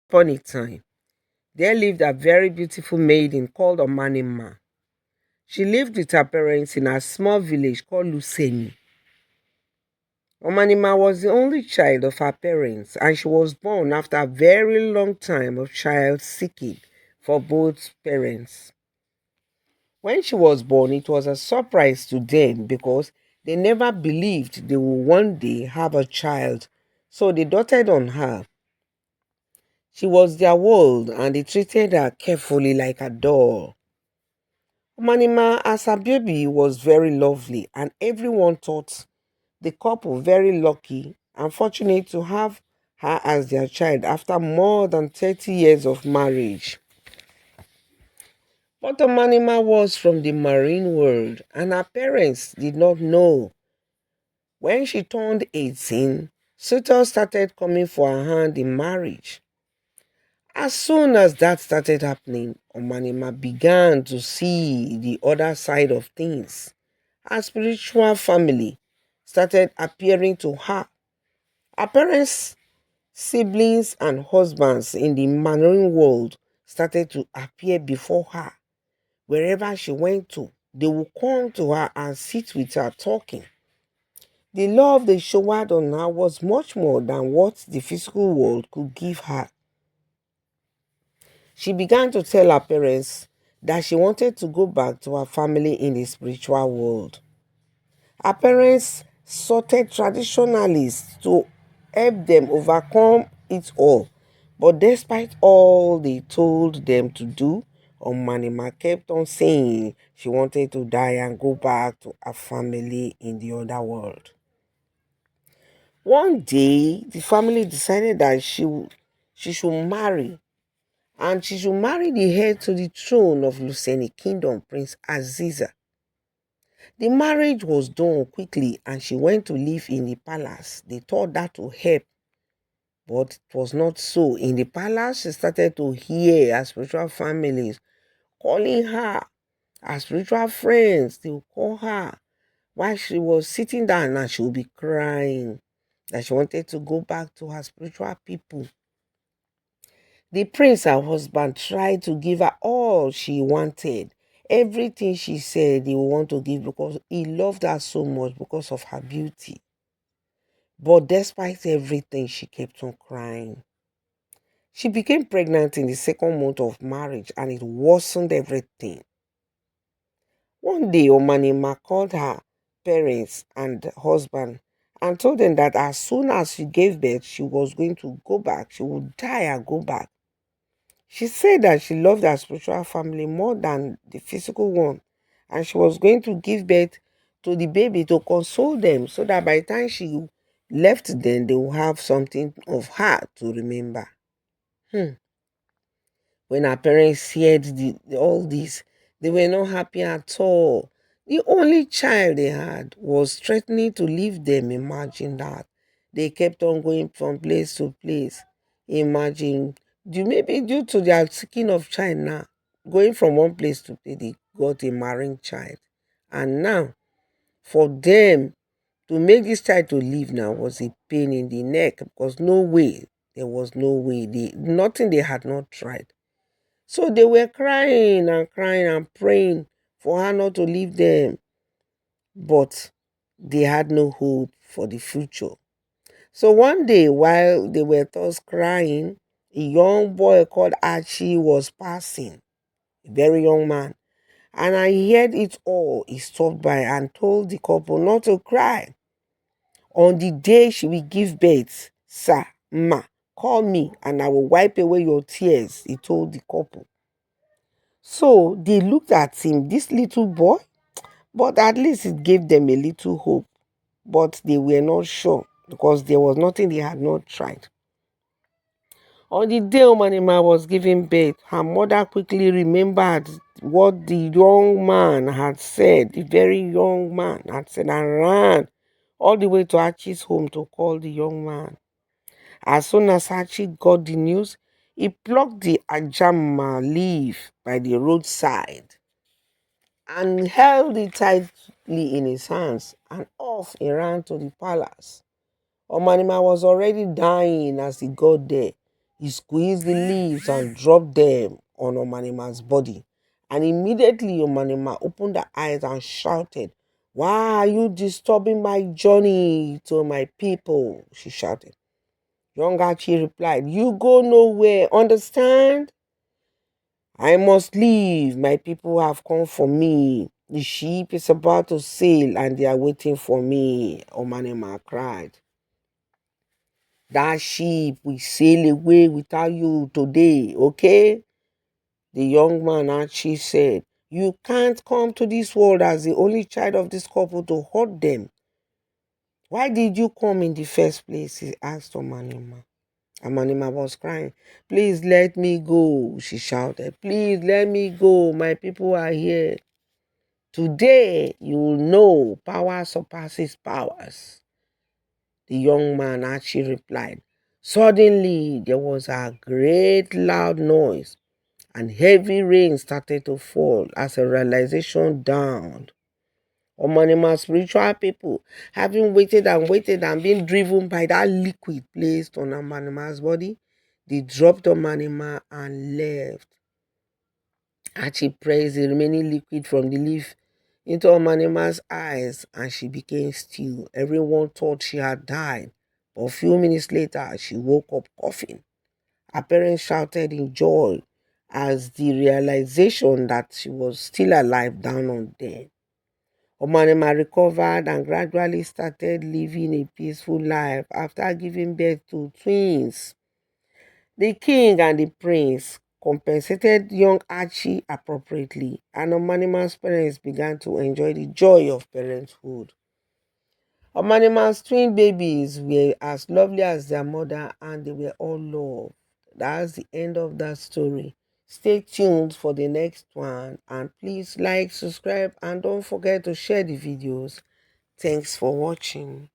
Upon a time, there lived a very beautiful maiden called Omaninma. She lived with her parents in a small village called Luseni. Omanima was the only child of her parents, and she was born after a very long time of child seeking for both parents. When she was born, it was a surprise to them because they never believed they would one day have a child, so they doted on her. She was their world, and they treated her carefully like a doll. Omanima, as a baby, was very lovely, and everyone thought the couple very lucky and fortunate to have her as their child after more than 30 years of marriage. But Omanima was from the marine world, and her parents did not know. When she turned 18, suitors started coming for her hand in marriage. As soon as that started happening, Omanima began to see the other side of things. Her spiritual family started appearing to her. Her parents, siblings, and husbands in the marine world started to appear before her. Wherever she went to, they would come to her and sit with her talking. The love they showered on her was much more than what the physical world could give her. She began to tell her parents that she wanted to go back to her family in the spiritual world. Her parents sought traditionalists to help them overcome it all. But despite all they told them to do, Omanima kept on saying she wanted to die and go back to her family in the other world. One day, the family decided that she should marry, and she should marry the heir to the throne of Luceni Kingdom, Prince Aziza. The marriage was done quickly and she went to live in the palace. They thought that would help, but it was not so. In the palace, she started to hear her spiritual families calling her, her spiritual friends. They would call her while she was sitting down and she would be crying that she wanted to go back to her spiritual people. The prince, her husband, tried to give her all she wanted. Everything she said he would want to give because he loved her so much because of her beauty. But despite everything, she kept on crying. She became pregnant in the second month of marriage and it worsened everything. One day, Omanima called her parents and husband and told them that as soon as she gave birth, she was going to go back. She would die and go back. She said that she loved her spiritual family more than the physical one, and she was going to give birth to the baby to console them so that by the time she left them, they will have something of her to remember. Hmm. When her parents heard all this, they were not happy at all. The only child they had was threatening to leave them. Imagine that. They kept on going from place to place. Imagine, maybe due to their seeking of child now, going from one place to place, they got a marine child. And now, for them to make this child to leave now was a pain in the neck because no way, there was no way, nothing they had not tried. So they were crying and praying for her not to leave them. But they had no hope for the future. So one day, while they were thus crying, a young boy called Archie was passing, a very young man. And I heard it all. He stopped by and told the couple not to cry. On the day she will give birth, sir, ma, call me and I will wipe away your tears, he told the couple. So they looked at him, this little boy, but at least it gave them a little hope. But they were not sure because there was nothing they had not tried. On the day Omanima was giving birth, her mother quickly remembered what the young man had said, the very young man had said, and ran all the way to Archie's home to call the young man. As soon as Archie got the news, he plucked the ajama leaf by the roadside and held it tightly in his hands, and off he ran to the palace. Omanima was already dying as he got there. He squeezed the leaves and dropped them on Omanima's body. And immediately Omanima opened her eyes and shouted, "Why are you disturbing my journey to my people?" she shouted. Young Archie replied, "You go nowhere, understand? I must leave. My people have come for me. The ship is about to sail and they are waiting for me," Omanima cried. "That ship will sail away without you today, okay?" The young man Archie said, "You can't come to this world as the only child of this couple to hurt them. Why did you come in the first place?" he asked Omanima. Omanima was crying. "Please let me go," she shouted. "Please let me go. My people are here. Today you will know power surpasses powers." The young man Archie replied. Suddenly there was a great loud noise and heavy rain started to fall as a realization dawned. Omanima spiritual people, having waited and been driven by that liquid placed on Omanima's body, they dropped Omanima and left. Archie pressed the remaining liquid from the leaf into Omanima's eyes and she became still. Everyone thought she had died, but a few minutes later she woke up coughing. Her parents shouted in joy as the realization that she was still alive dawned on them. Omanema recovered and gradually started living a peaceful life after giving birth to twins. The king and the prince compensated young Archie appropriately, and Omanema's parents began to enjoy the joy of parenthood. Omanema's twin babies were as lovely as their mother and they were all loved. That's the end of that story. Stay tuned for the next one and please like, subscribe and don't forget to share the videos. Thanks for watching.